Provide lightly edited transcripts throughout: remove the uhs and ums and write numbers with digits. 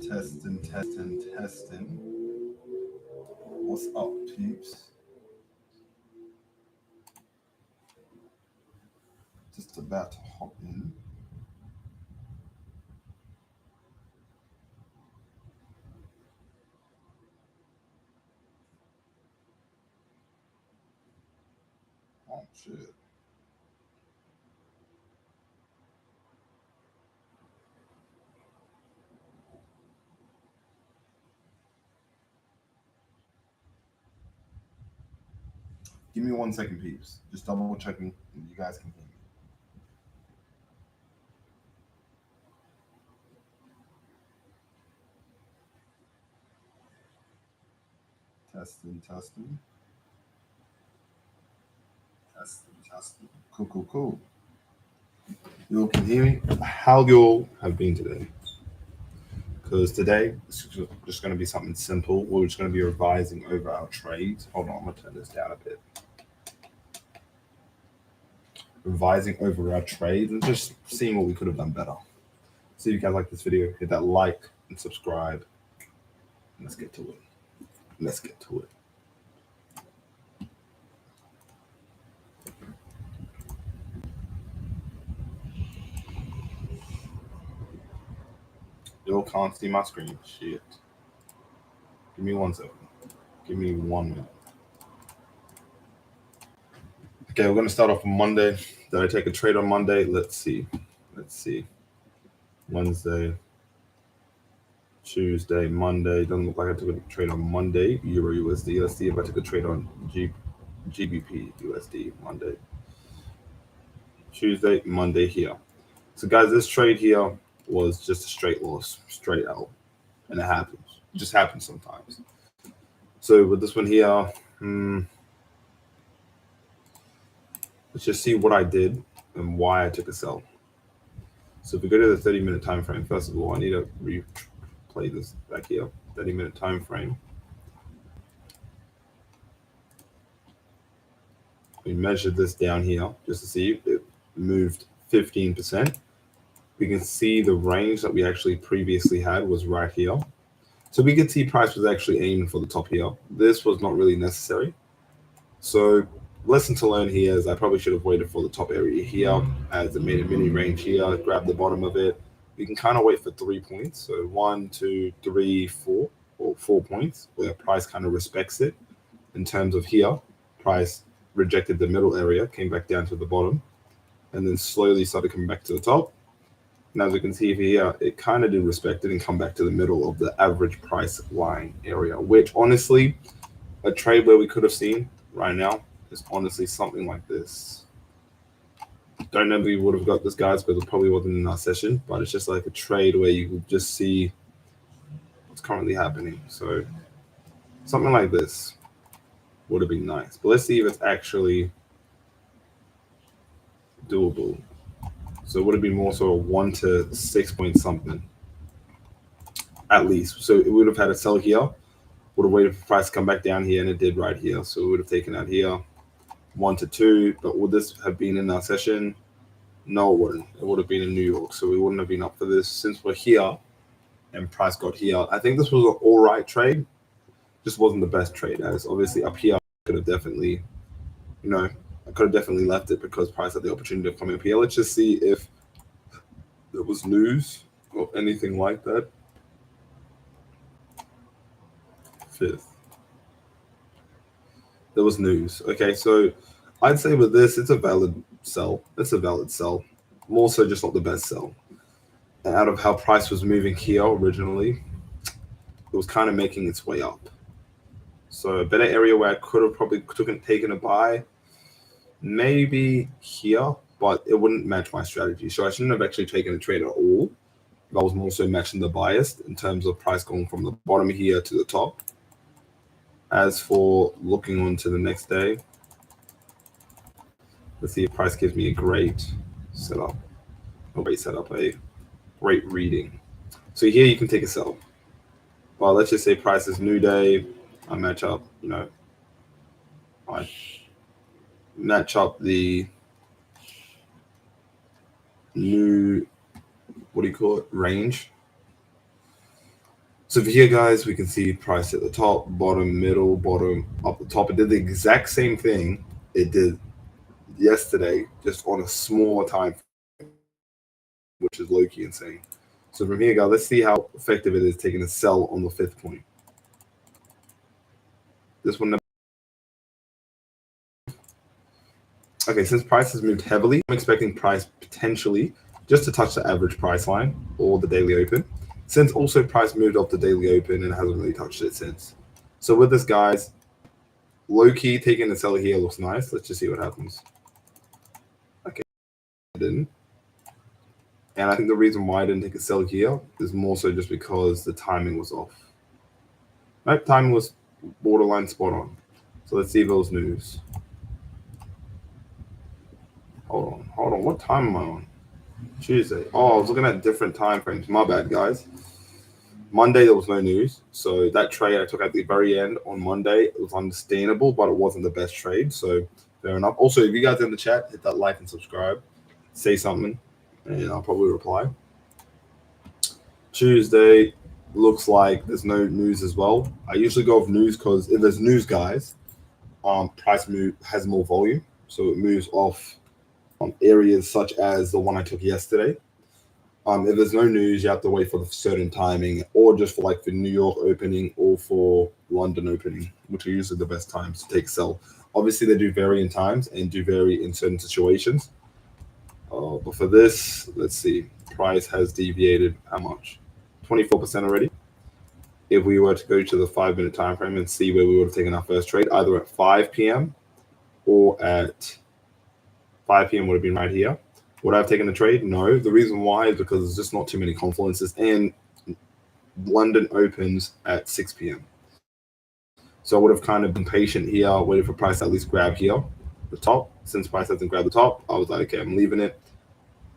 Testing, testing, testing. What's up, peeps? Just about to hop in. Oh, shit. Give me 1 second, peeps. Just double checking you guys can hear me. Testing, testing. Testing, testing. Cool, cool, cool. You all can hear me? How you all have been today? Because today it's just going to be something simple. We're just going to be revising over our trades. Hold on, I'm going to turn this down a bit. Revising over our trades and just seeing what we could have done better. So if you guys like this video, hit that like and subscribe. Let's get to it. Let's get to it. You all can't see my screen. Shit. Give me 1 second. Give me 1 minute. Okay, we're gonna start off on Monday. Did I take a trade on Monday? Let's see. Wednesday, Tuesday, Monday. Doesn't look like I took a trade on Monday. Euro USD. Let's see if I took a trade on GBP USD Monday. Tuesday, Monday here. So guys, this trade here was just a straight loss, straight out. And it happens. It just happens sometimes. So with this one here, let's just see what I did and why I took a sell. So if we go to the 30-minute time frame, first of all, I need to replay this back here. 30-minute time frame. We measured this down here just to see it moved 15%. We can see the range that we actually previously had was right here. So we could see price was actually aiming for the top here. This was not really necessary. So lesson to learn here is I probably should have waited for the top area here as it made a mini range here, grab the bottom of it. We can kind of wait for 3 points. So 1, 2, 3, 4, or 4 points where price kind of respects it. In terms of here, price rejected the middle area, came back down to the bottom, and then slowly started coming back to the top. And as we can see here, it kind of did respect it and come back to the middle of the average price line area, which honestly, a trade where we could have seen right now is honestly something like this. Don't know if we would have got this, guys, because it probably wasn't in our session, but it's just like a trade where you could just see what's currently happening. So something like this would have been nice. But let's see if it's actually doable. So it would have been more sort of 1 to 6 point something, at least. So it would have had a sell here, would have waited for price to come back down here, and it did right here. So it would have taken out here 1 to 2. But would this have been in our session? No, it wouldn't. It would have been in New York. So we wouldn't have been up for this since we're here and price got here. I think this was an all right trade. Just wasn't the best trade. As obviously up here, I could have definitely, I could have definitely left it because price had the opportunity of coming up here. Let's just see if there was news or anything like that. 5th. There was news. Okay, so I'd say with this, it's a valid sell. It's a valid sell. More so just not the best sell. And out of how price was moving here originally, it was kind of making its way up. So a better area where I could have probably taken a buy, maybe here, but it wouldn't match my strategy. So I shouldn't have actually taken a trade at all. I was more so matching the bias in terms of price going from the bottom here to the top. As for looking on to the next day, let's see if price gives me a great setup, a great reading. So here you can take a sell. Well, let's just say price is new day. I match up, I match up the new, range. So for here, guys, we can see price at the top, bottom, middle, bottom, up the top. It did the exact same thing it did yesterday, just on a smaller time, which is low-key insane. So from here, guys, let's see how effective it is taking a sell on the 5th point. This one. Okay, since price has moved heavily, I'm expecting price potentially just to touch the average price line or the daily open. Since also price moved off the daily open and hasn't really touched it since. So with this, guys, low-key taking the sell here looks nice. Let's just see what happens. Okay, I didn't. And I think the reason why I didn't take a sell here is more so just because the timing was off. Right, timing was borderline spot on. So let's see those news. Hold on. What time am I on? Tuesday. Oh, I was looking at different time frames. My bad, guys. Monday, there was no news. So that trade I took at the very end on Monday, it was understandable, but it wasn't the best trade. So fair enough. Also, if you guys in the chat, hit that like and subscribe. Say something, and I'll probably reply. Tuesday, looks like there's no news as well. I usually go with news because if there's news, guys, price move has more volume. So it moves off areas such as the one I took yesterday. If there's no news, you have to wait for the certain timing, or just for like the New York opening or for London opening, which are usually the best times to take sell. Obviously, they do vary in times and do vary in certain situations. But for this, let's see, price has deviated how much? 24% already. If we were to go to the 5-minute time frame and see where we would have taken our first trade, either at 5 p.m. or at 5 p.m. would have been right here. Would I have taken the trade? No. The reason why is because there's just not too many confluences, and London opens at 6 p.m. So I would have kind of been patient here, waited for price to at least grab here, the top. Since price hasn't grabbed the top, I was like, okay, I'm leaving it.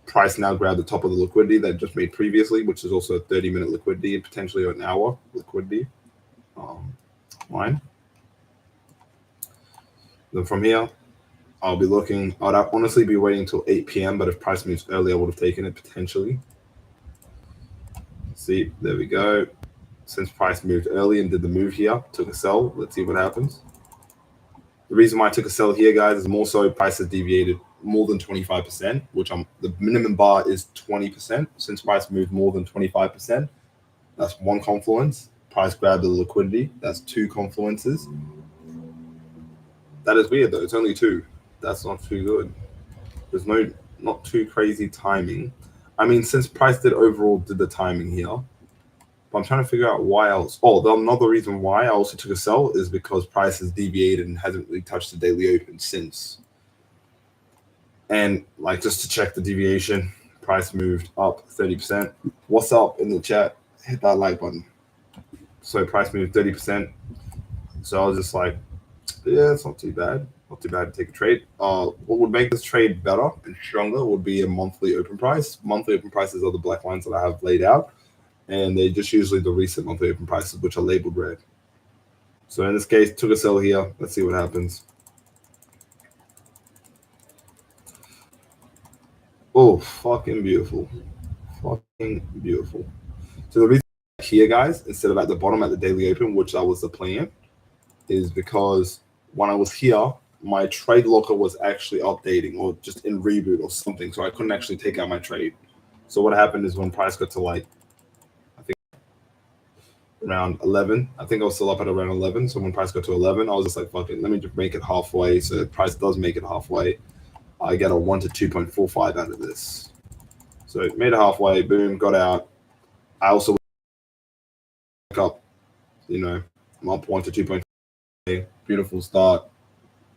Price now grabbed the top of the liquidity that I just made previously, which is also a 30-minute liquidity and potentially an hour liquidity line. Then from here, I'll be looking. I'd honestly be waiting until 8 p.m. But if price moves early, I would have taken it potentially. See, there we go. Since price moved early and did the move here, took a sell. Let's see what happens. The reason why I took a sell here, guys, is more so price has deviated more than 25%, which the minimum bar is 20%. Since price moved more than 25%, that's one confluence. Price grabbed the liquidity. That's 2 confluences. That is weird though. It's only 2. That's not too good. There's not too crazy timing. I mean, since price did the timing here, but I'm trying to figure out why else. Oh, another reason why I also took a sell is because price has deviated and hasn't really touched the daily open since. And like just to check the deviation, price moved up 30%. What's up in the chat? Hit that like button. So price moved 30%. So I was just like, yeah, it's not too bad. Not too bad to take a trade. What would make this trade better and stronger would be a monthly open price. Monthly open prices are the black lines that I have laid out, and they're just usually the recent monthly open prices, which are labeled red. So in this case, took a sell here. Let's see what happens. Oh, fucking beautiful. Fucking beautiful. So the reason here, guys, instead of at the bottom at the daily open, which that was the plan, is because when I was here, my trade locker was actually updating or just in reboot or something. So I couldn't actually take out my trade. So what happened is when price got to like, I think around 11, I think I was still up at around 11. So when price got to 11, I was just like, fuck it, let me just make it halfway. So if price does make it halfway, I get a 1 to 2.45 out of this. So it made it halfway, boom, got out. I also wake up, I'm up 1 to 2.5. Beautiful start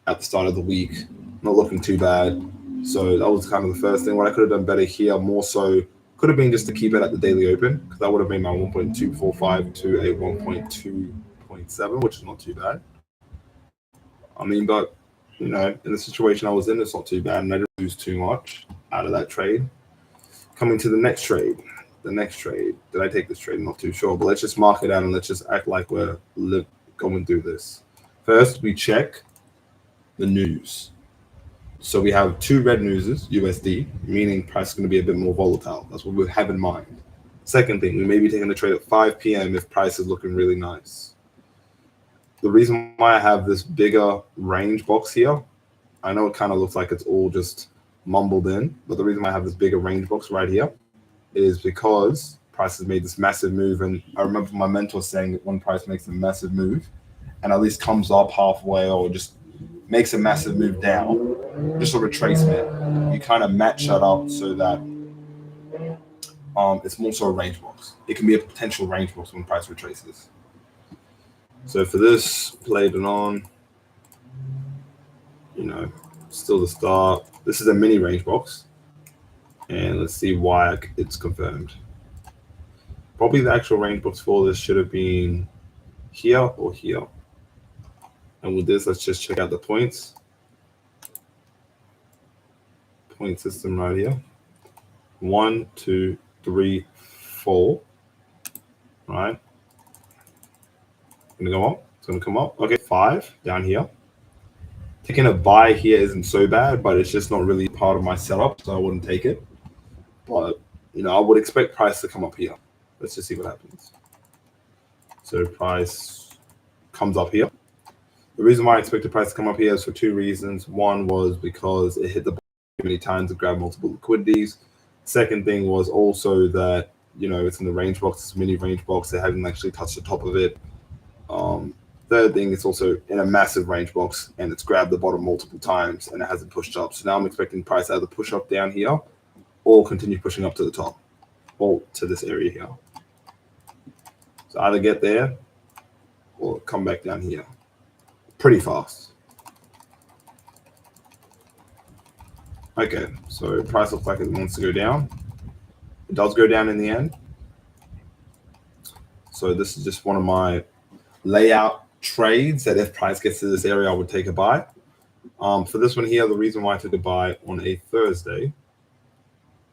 at the start of the week, not looking too bad. So that was kind of the first thing. What I could have done better here, more so, could have been just to keep it at the daily open, because that would have made my 1.245 to a 1.2.7, which is not too bad. I mean, but in the situation I was in, it's not too bad, and I didn't lose too much out of that trade. Coming to the next trade. Did I take this trade? I'm not too sure, but let's just mark it out and let's just act like we're going through this. First, we check the news. So we have 2 red newses, USD, meaning price is going to be a bit more volatile. That's what we have in mind. Second thing, we may be taking a trade at 5 p.m. if price is looking really nice. The reason why I have this bigger range box here, I know it kind of looks like it's all just mumbled in, but the reason why I have this bigger range box right here is because price has made this massive move. And I remember my mentor saying that when price makes a massive move and at least comes up halfway or just makes a massive move down, just a retracement, you kind of match that up so that it's more so a range box. It can be a potential range box when price retraces. So for this, played it on, still the start. This is a mini range box. And let's see why it's confirmed. Probably the actual range box for this should have been here or here. And with this, let's just check out the points. Point system right here. 1, 2, 3, 4. Right. Gonna go up. It's gonna come up. Okay, 5 down here. Taking a buy here isn't so bad, but it's just not really part of my setup, so I wouldn't take it. But I would expect price to come up here. Let's just see what happens. So price comes up here. The reason why I expected price to come up here is for two reasons. One was because it hit the bottom many times and grabbed multiple liquidities. Second thing was also that it's in the range box, it's a mini range box. They haven't actually touched the top of it. Third thing, it's also in a massive range box and it's grabbed the bottom multiple times and it hasn't pushed up. So now I'm expecting price either push up down here or continue pushing up to the top or to this area here. So either get there or come back down here pretty fast. Okay, so price looks like it wants to go down. It does go down in the end. So this is just one of my layout trades that if price gets to this area, I would take a buy. For this one here, the reason why I took a buy on a Thursday,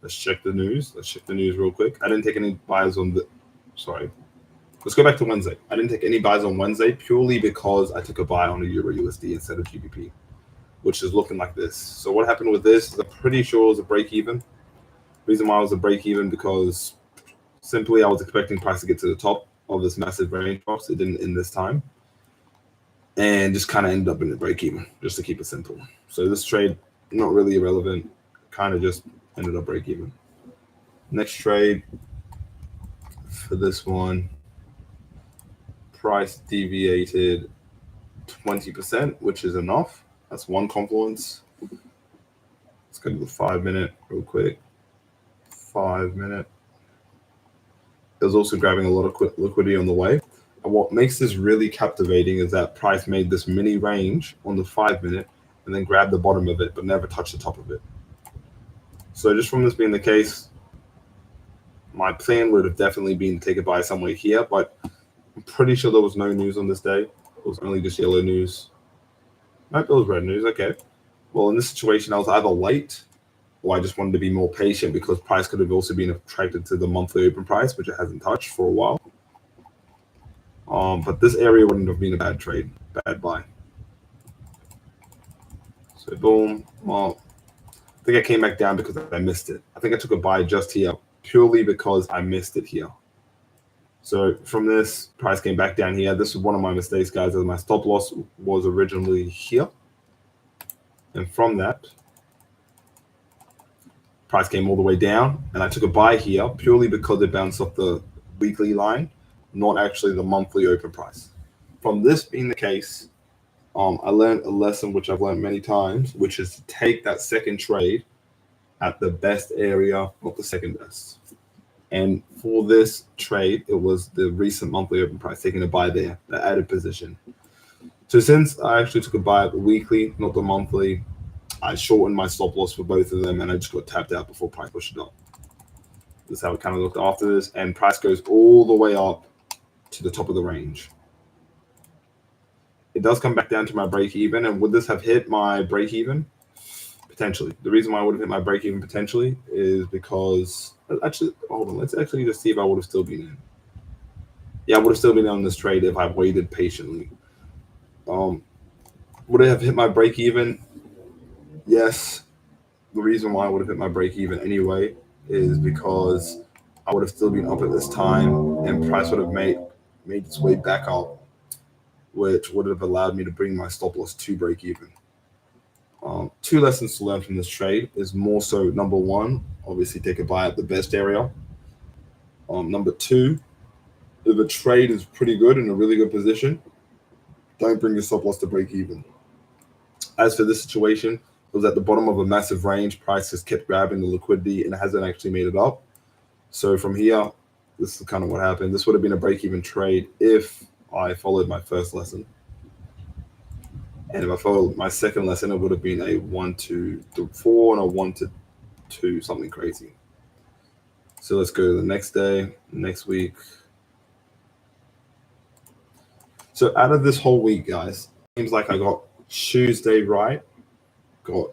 let's check the news. Let's check the news real quick. I didn't take any buys on let's go back to Wednesday. I didn't take any buys on Wednesday purely because I took a buy on a Euro USD instead of GBP, which is looking like this. So what happened with this is I'm pretty sure it was a break even. Reason why it was a break even because simply I was expecting price to get to the top of this massive range box. It didn't in this time. And just kind of ended up in the break even, just to keep it simple. So this trade, not really irrelevant, kind of just ended up break even. Next trade for this one, price deviated 20%, which is enough. That's one confluence. Let's go to the 5 minute real quick. 5 minute. It was also grabbing a lot of liquidity on the way. And what makes this really captivating is that price made this mini range on the 5 minute and then grabbed the bottom of it, but never touched the top of it. So just from this being the case, my plan would have definitely been to take a buy somewhere here, but I'm pretty sure there was no news on this day. It was only just yellow news. Nope, it was red news. Okay. Well, in this situation, I was either late or I just wanted to be more patient because price could have also been attracted to the monthly open price, which it hasn't touched for a while. But this area wouldn't have been a bad trade, bad buy. So boom. Well, I think I came back down because I missed it. I think I took a buy just here purely because I missed it here. So from this, price came back down here. This was one of my mistakes, guys, as my stop loss was originally here. And from that, price came all the way down. And I took a buy here purely because it bounced off the weekly line, not actually the monthly open price. From this being the case, I learned a lesson which I've learned many times, which is to take that second trade at the best area, not the second best. And for this trade, it was the recent monthly open price, taking a buy there, the added position. So since I actually took a buy at the weekly, not the monthly, I shortened my stop loss for both of them, and I just got tapped out before price pushed it up. This is how it kind of looked after this, and price goes all the way up to the top of the range. It does come back down to my break even, and would this have hit my break even? Potentially. The reason why I would have hit my break even potentially is because actually, hold on, let's actually just see if I would have still been in. Yeah, I would have still been on this trade if I waited patiently. Would it have hit my break even? Yes. The reason why I would have hit my break even anyway is because I would have still been up at this time, and price would have made its way back up, which would have allowed me to bring my stop loss to break even. Two lessons to learn from this trade is more so, number one, obviously take a buy at the best area. Number two, if a trade is pretty good in a really good position, don't bring your stop loss to break even. As for this situation, it was at the bottom of a massive range. Price has kept grabbing the liquidity and hasn't actually made it up. So from here, this is kind of what happened. This would have been a break-even trade if I followed my first lesson. And if I followed my second lesson, it would have been a 1 to 4 and a 1 to 2, something crazy. So let's go to the next day, next week. So out of this whole week, guys, seems like I got Tuesday right, got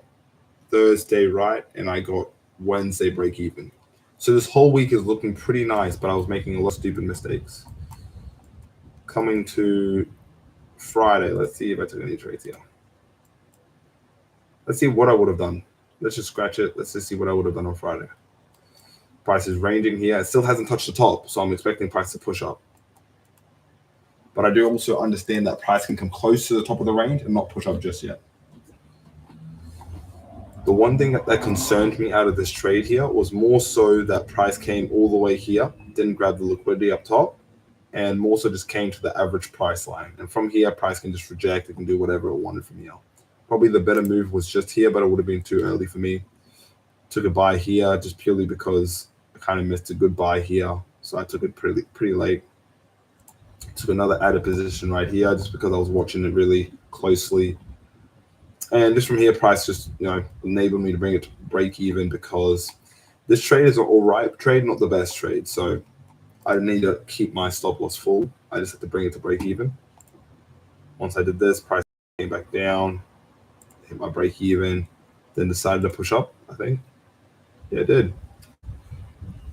Thursday right, and I got Wednesday break even. So this whole week is looking pretty nice, but I was making a lot of stupid mistakes. Coming to Friday, let's see if I took any trades here. Let's see what I would have done. Let's just scratch it. Let's just see what I would have done on Friday. Price is ranging here. It still hasn't touched the top, so I'm expecting price to push up. But I do also understand that price can come close to the top of the range and not push up just yet. The one thing that concerned me out of this trade here was more so that price came all the way here, didn't grab the liquidity up top, and more so just came to the average price line. And from here, price can just reject. It can do whatever it wanted from here. Probably the better move was just here, but it would have been too early for me. Took a buy here just purely because I kind of missed a good buy here. So I took it pretty late. Took another added position right here just because I was watching it really closely. And just from here, price just, enabled me to bring it to break even because this trade is an all right trade, not the best trade. So I didn't need to keep my stop loss full. I just had to bring it to break even. Once I did this, price came back down, hit my break even, then decided to push up, I think. Yeah, it did.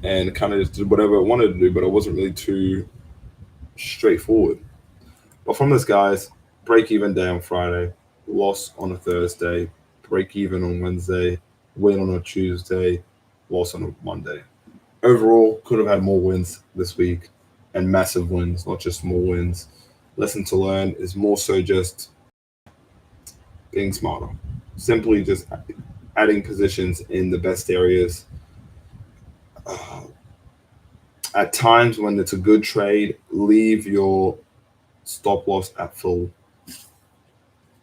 And kind of just did whatever it wanted to do, but it wasn't really too straightforward. But from this, guys, break even day on Friday, loss on a Thursday, break even on Wednesday, win on a Tuesday, loss on a Monday. Overall, could have had more wins this week and massive wins, not just small wins. Lesson to learn is more so just being smarter. Simply just adding positions in the best areas. At times when it's a good trade, leave your stop loss at full.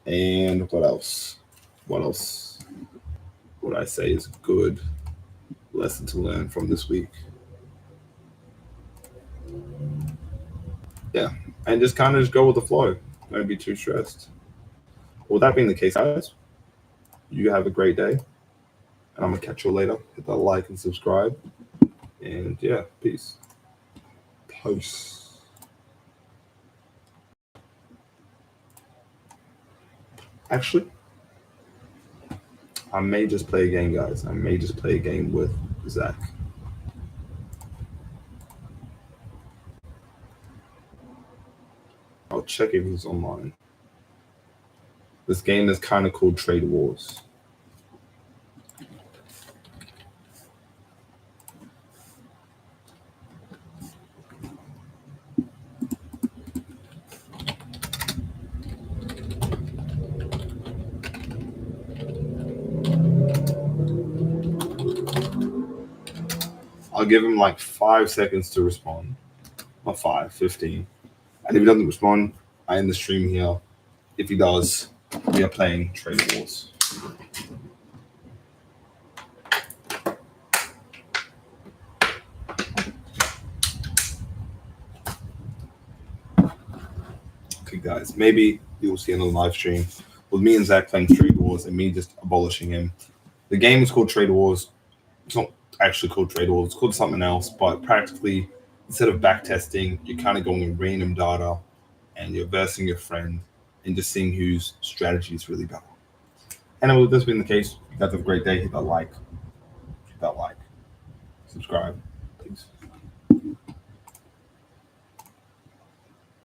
And what else? What else would I say is a good lesson to learn from this week? Yeah, and just kind of just go with the flow. Don't be too stressed. With that being the case, guys, you have a great day. And I'm going to catch you later. Hit that like and subscribe. And yeah, peace. Post. Actually, I may just play a game, guys. I may just play a game with Zach. I'll check if he's online. This game is kind of called Trade Wars. I'll give him like 5 seconds to respond. Not 5, 15. And if he doesn't respond, I end the stream here. If he does, we are playing Trade Wars. Okay, guys, maybe you'll see another live stream with me and Zach playing Trade Wars and me just abolishing him. The game is called Trade Wars. It's not actually called Trade Wars. It's called something else, but practically, instead of back testing, you're kind of going in random data and you're versing your friend and just seeing whose strategy is really better. And with this being the case, you guys have a great day. Hit that like, subscribe.